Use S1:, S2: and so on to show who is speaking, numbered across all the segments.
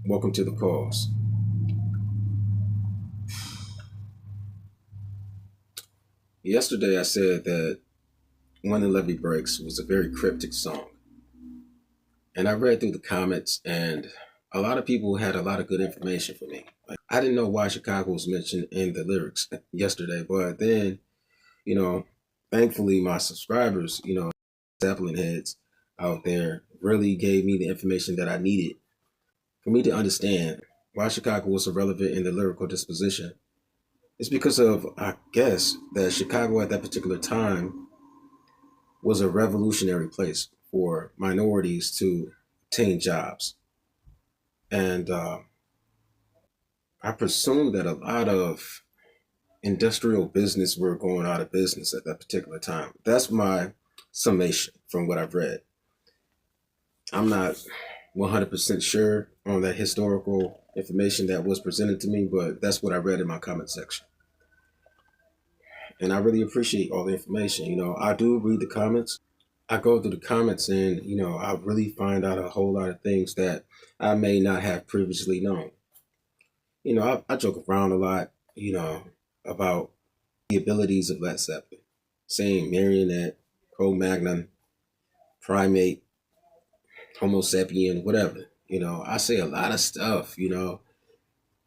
S1: Welcome to the cause. Yesterday, I said that When the Levee Breaks was a very cryptic song. And I read through the comments, and a lot of people had a lot of good information for me. Like, I didn't know why Chicago was mentioned in the lyrics yesterday, but then, you know, thankfully, my subscribers, Zeppelin heads out there really gave me the information that I needed for me to understand why Chicago was so relevant in the lyrical disposition. It's because of, I guess, that Chicago at that particular time was a revolutionary place for minorities to obtain jobs. And I presume that a lot of industrial business were going out of business at that particular time. That's my summation from what I've read. I'm not 100% sure on that historical information that was presented to me, but that's what I read in my comment section. And I really appreciate all the information. I do read the comments. I go through the comments and, I really find out a whole lot of things that I may not have previously known. I joke around a lot, about the abilities of Led Zeppelin, saying marionette, Cro-Magnon, primate, Homo sapien, whatever. I say a lot of stuff,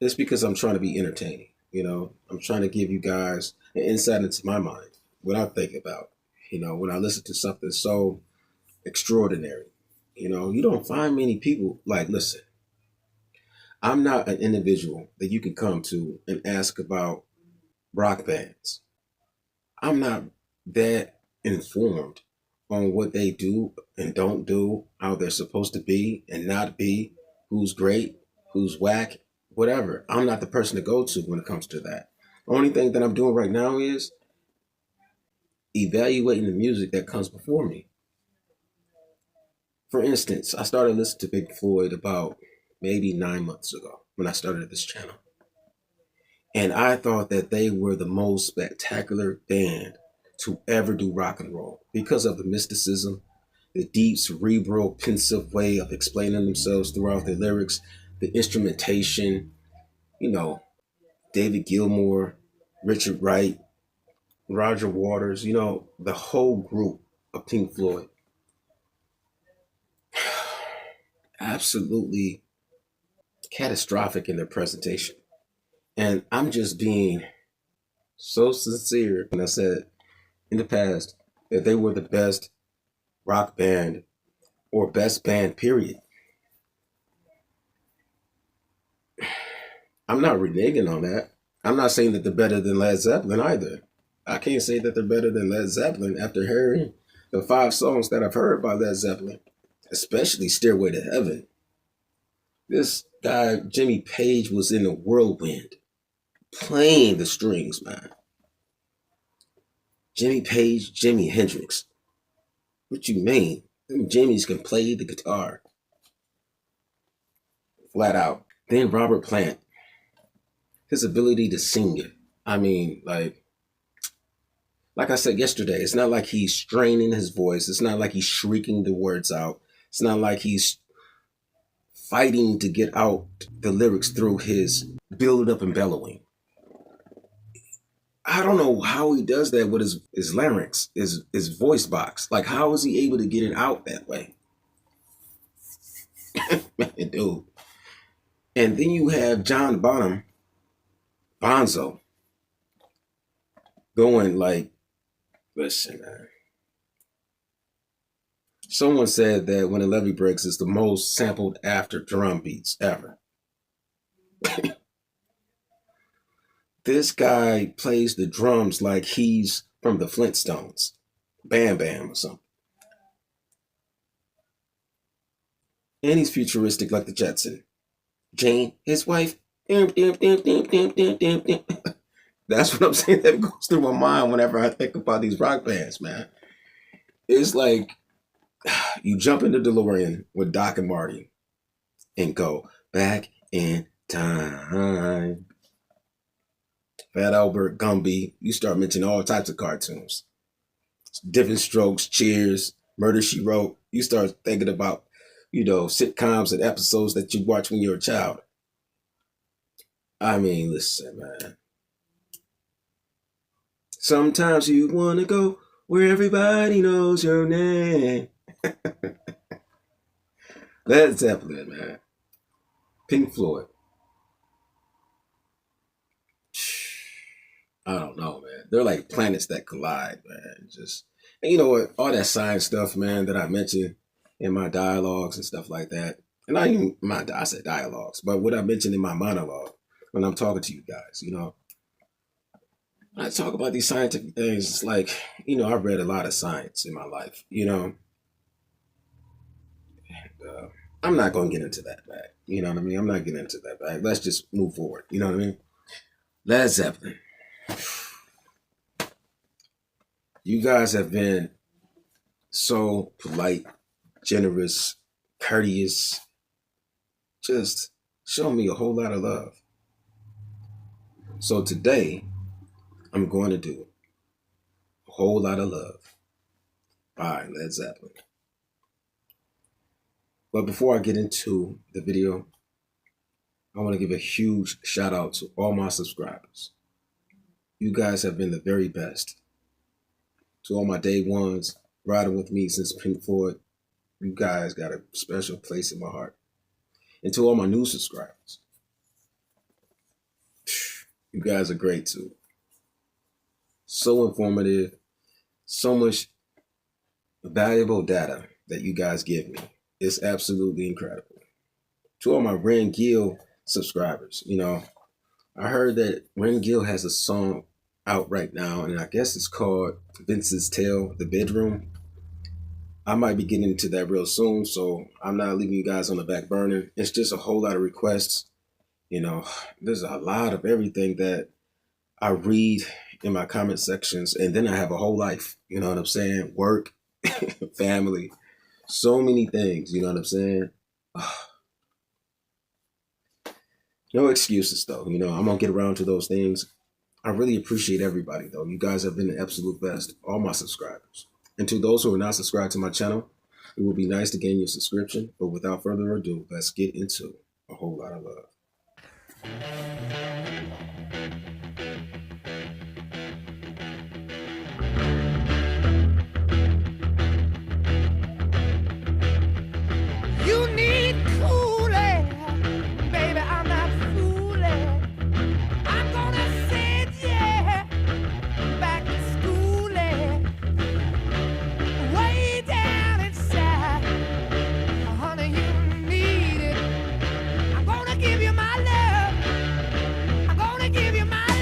S1: it's because I'm trying to be entertaining. I'm trying to give you guys an insight into my mind, what I think about, when I listen to something so extraordinary. You don't find many people like, listen, I'm not an individual that you can come to and ask about rock bands. I'm not that informed on what they do and don't do, how they're supposed to be and not be, who's great, who's whack, whatever. I'm not the person to go to when it comes to that. The only thing that I'm doing right now is evaluating the music that comes before me. For instance, I started listening to Big Floyd about maybe 9 months ago when I started this channel. And I thought that they were the most spectacular band to ever do rock and roll because of the mysticism, the deep, cerebral, pensive way of explaining themselves throughout their lyrics, the instrumentation, you know, David Gilmour, Richard Wright, Roger Waters, the whole group of Pink Floyd. Absolutely catastrophic in their presentation. And I'm just being so sincere when I said in the past that they were the best rock band or best band, period. I'm not reneging on that. I'm not saying that they're better than Led Zeppelin either. I can't say that they're better than Led Zeppelin after hearing the 5 songs that I've heard by Led Zeppelin, especially Stairway to Heaven. This guy, Jimmy Page, was in a whirlwind playing the strings, man. Jimmy Page, Jimi Hendrix. What you mean? Them Jimmys can play the guitar flat out. Then Robert Plant, his ability to sing it. I mean, like I said yesterday, it's not like he's straining his voice. It's not like he's shrieking the words out. It's not like he's fighting to get out the lyrics through his build up and bellowing. I don't know how he does that with his larynx, his voice box. Like, how is he able to get it out that way? Man, dude. And then you have John Bonzo, going like, listen, man. Someone said that When the Levee Breaks is the most sampled after drum beats ever. This guy plays the drums like he's from the Flintstones, Bam Bam or something. And he's futuristic like the Jetson. Jane, his wife. That's what I'm saying. That goes through my mind whenever I think about these rock bands, man. It's like you jump into DeLorean with Doc and Marty and go back in time. Fat Albert, Gumby. You start mentioning all types of cartoons. Different Strokes, Cheers, Murder She Wrote. You start thinking about sitcoms and episodes that you watch when you're a child. I mean, listen, man. Sometimes you want to go where everybody knows your name. Led Zeppelin, man. Pink Floyd. I don't know, man. They're like planets that collide, man. And you know what? All that science stuff, man, that I mentioned in my dialogues and stuff like that. And not even I said dialogues, but what I mentioned in my monologue when I'm talking to you guys, when I talk about these scientific things, it's like, I've read a lot of science in my life, and I'm not going to get into that bag. You know what I mean? I'm not getting into that bag. Let's just move forward. You know what I mean? Led Zeppelin. You guys have been so polite, generous, courteous, just show me a whole lot of love. So today, I'm going to do a whole lot of love by Led Zeppelin. But before I get into the video, I want to give a huge shout out to all my subscribers. You guys have been the very best. To all my day ones riding with me since Pink Floyd, you guys got a special place in my heart. And to all my new subscribers, you guys are great too. So informative, so much valuable data that you guys give me. It's absolutely incredible. To all my Ren Gill subscribers, I heard that Ren Gill has a song out right now, and I guess it's called Vince's Tale, The Bedroom. I might be getting into that real soon, so I'm not leaving you guys on the back burner. It's just a whole lot of requests. There's a lot of everything that I read in my comment sections, and then I have a whole life, you know what I'm saying? Work, family, so many things, you know what I'm saying? No excuses though, I'm gonna get around to those things. I really appreciate everybody though. You guys have been the absolute best, all my subscribers. And to those who are not subscribed to my channel, it would be nice to gain your subscription. But without further ado, let's get into a whole lot of love.
S2: You need cooling, baby, I'm not fooling. I'm gonna send you back to schooling. Way down inside, honey, you need it. I'm gonna give you my love. I'm gonna give you my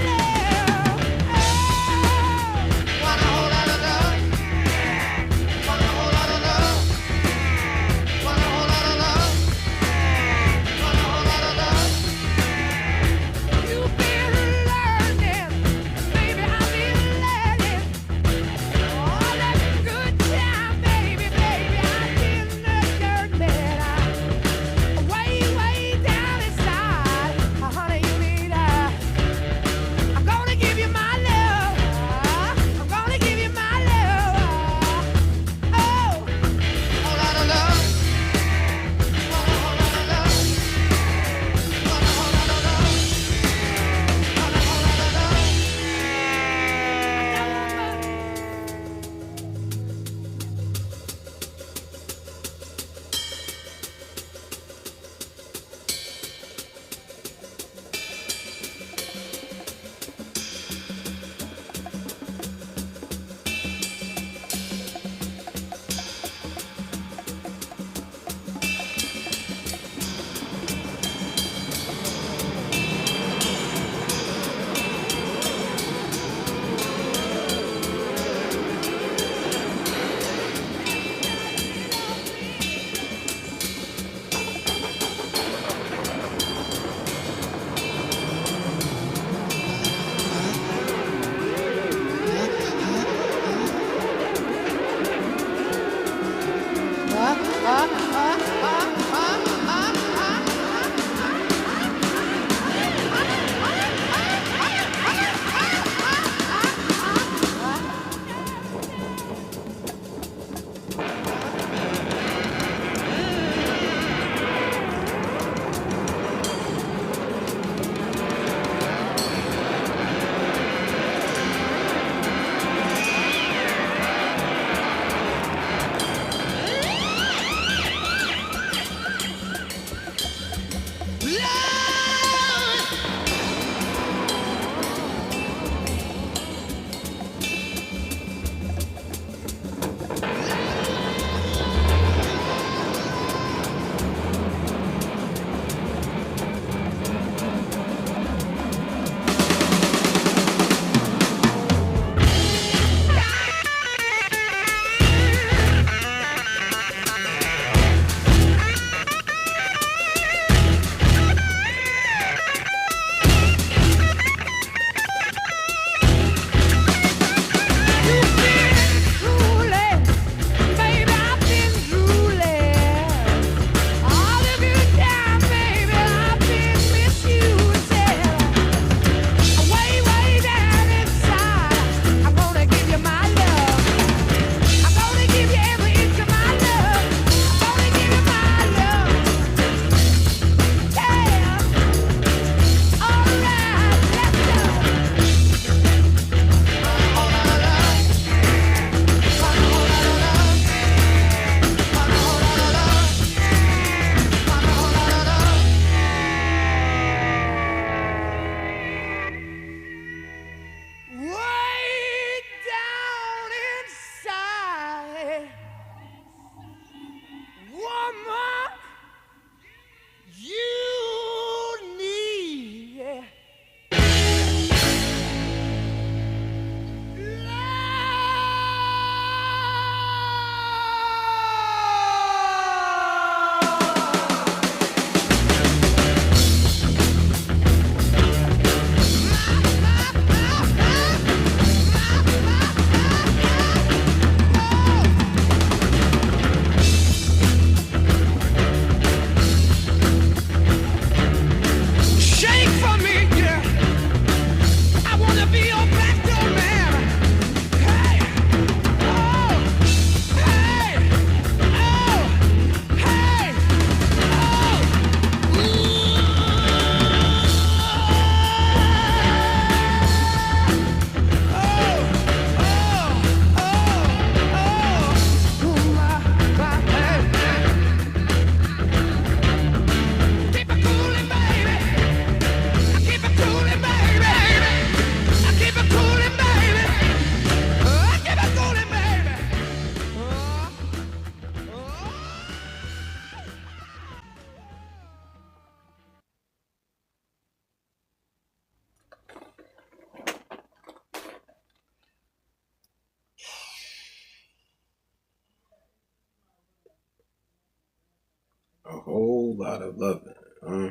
S1: whole lot of loving, huh?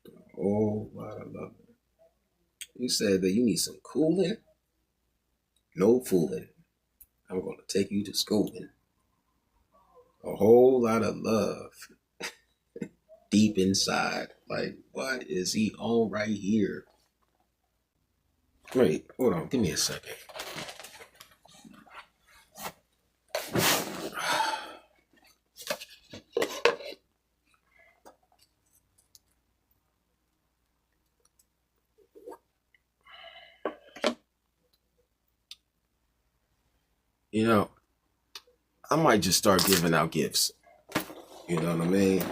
S1: A whole lot of loving. You said that you need some cooling? No fooling. I'm gonna take you to schooling. A whole lot of love deep inside. Like, what is he on right here? Wait, hold on. Give me a second. You know, I might just start giving out gifts. You know what I mean?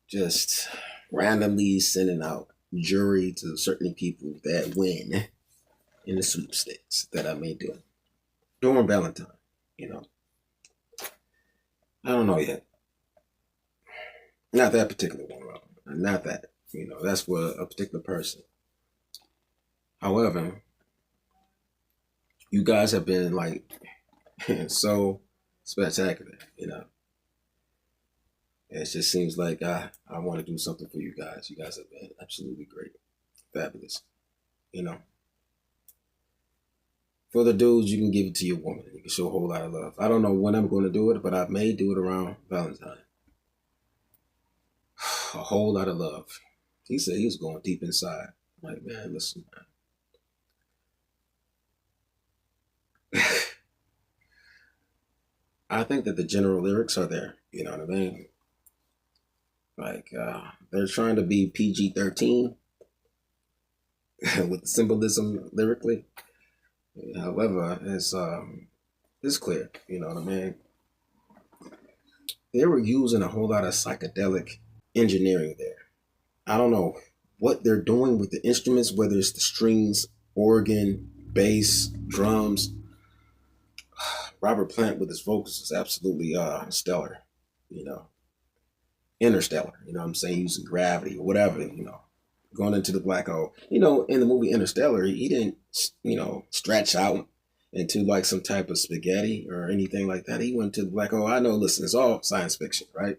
S1: Just randomly sending out jewelry to certain people that win in the sweepstakes that I may do during Valentine. You know, I don't know yet. Not that particular one, though. Not that. You know, that's for a particular person. However, you guys have been like so spectacular. You know, it just seems like I want to do something for you guys. You guys have been absolutely great, fabulous. You know, for the dudes, you can give it to your woman. You can show a whole lot of love. I don't know when I'm going to do it, but I may do it around Valentine. A whole lot of love. He said he was going deep inside. I'm like, man, listen, man. I think that the general lyrics are there. You know what I mean? Like they're trying to be PG-13 with the symbolism lyrically. However, it's clear. You know what I mean? They were using a whole lot of psychedelic engineering there. I don't know what they're doing with the instruments, whether it's the strings, organ, bass, drums. Robert Plant with his vocals is absolutely stellar. You know, interstellar. You know what I'm saying? Using gravity or whatever. You know, going into the black hole. You know, in the movie Interstellar, he didn't, you know, stretch out into like some type of spaghetti or anything like that. He went to the black hole. I know, listen, it's all science fiction, right?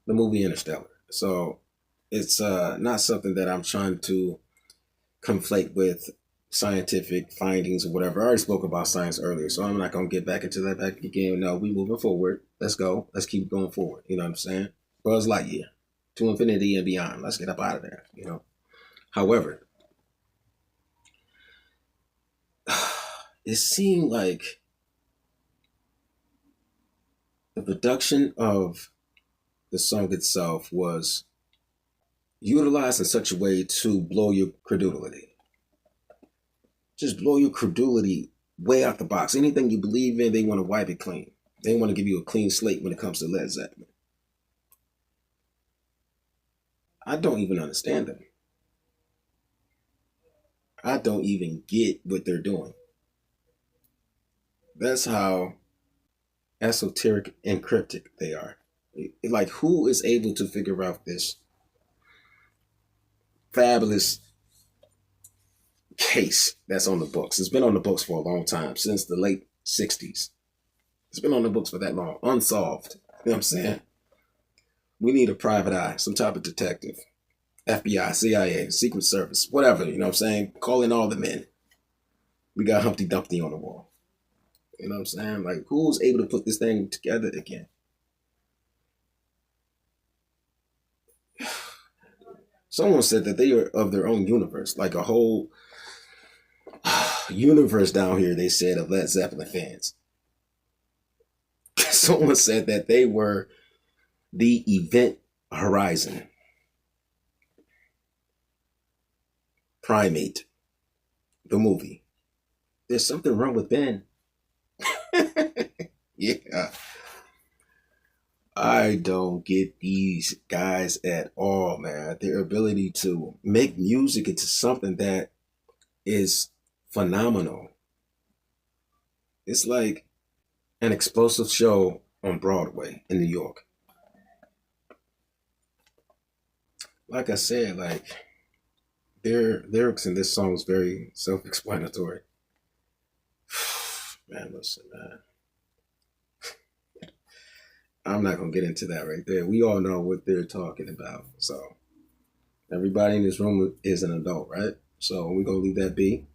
S1: The movie Interstellar. So it's not something that I'm trying to conflate with scientific findings or whatever. I already spoke about science earlier, so I'm not going to get back into that back again. No, we moving forward. Let's go. Let's keep going forward. You know what I'm saying? Buzz Lightyear to infinity and beyond. Let's get up out of there, you know. However, it seemed like the production of the song itself was utilized in such a way to blow your credulity. Just blow your credulity way out the box. Anything you believe in, they want to wipe it clean. They want to give you a clean slate when it comes to Led Zeppelin. I don't even understand them. I don't even get what they're doing. That's how esoteric and cryptic they are. Like, who is able to figure out this fabulous case that's on the books? It's been on the books for a long time, since the late 60s. It's been on the books for that long, unsolved. You know what I'm saying? We need a private eye, some type of detective, FBI, CIA, Secret Service, whatever, you know what I'm saying? Call in all the men. We got Humpty Dumpty on the wall. You know what I'm saying? Like, who's able to put this thing together again? Someone said that they are of their own universe, like a whole universe down here, they said, of Led Zeppelin fans. Someone said that they were the event horizon. Primate, the movie. There's something wrong with Ben. Yeah. I don't get these guys at all, man. Their ability to make music into something that is phenomenal. It's like an explosive show on Broadway in New York. Like I said, like their lyrics in this song is very self-explanatory. Man, listen, man. I'm not gonna get into that right there. We all know what they're talking about. So everybody in this room is an adult, right? So we're gonna leave that be.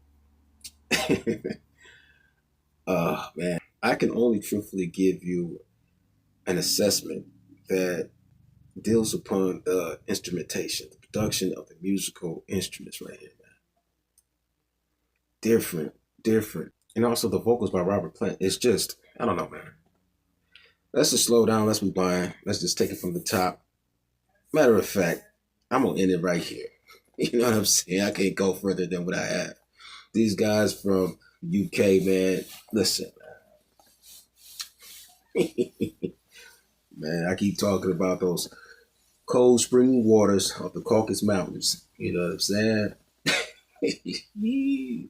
S1: Man, I can only truthfully give you an assessment that deals upon the instrumentation, the production of the musical instruments right here, man. Different, different. And also the vocals by Robert Plant. It's just, I don't know, man. Let's just slow down. Let's be blind. Let's just take it from the top. Matter of fact, I'm gonna end it right here. You know what I'm saying? I can't go further than what I have. These guys from UK, man, listen, man, I keep talking about those cold spring waters of the Caucasus Mountains. You know what I'm saying?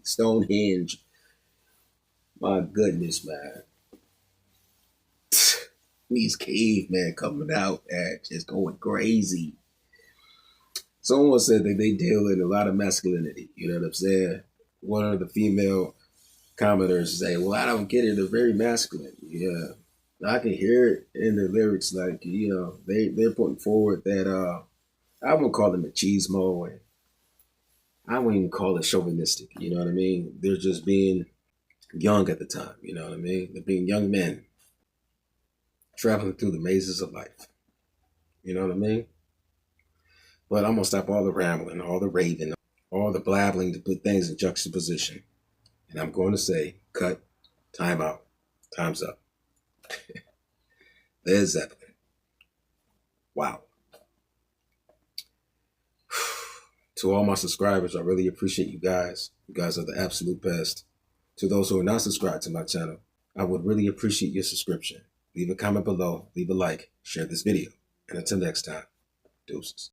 S1: Stonehenge. My goodness, man. These cavemen coming out and just going crazy. Someone said that they deal in a lot of masculinity. You know what I'm saying? One of the female commenters say, "Well, I don't get it. They're very masculine." Yeah, I can hear it in the lyrics. Like, they're putting forward that I won't call them machismo, and I won't even call it chauvinistic. You know what I mean? They're just being young at the time. You know what I mean? They're being young men traveling through the mazes of life. You know what I mean? But I'm gonna stop all the rambling, all the raving, all the blabbling to put things in juxtaposition. And I'm going to say, cut, time out, time's up. Led Zeppelin. Wow. To all my subscribers, I really appreciate you guys. You guys are the absolute best. To those who are not subscribed to my channel, I would really appreciate your subscription. Leave a comment below, leave a like, share this video. And until next time, deuces.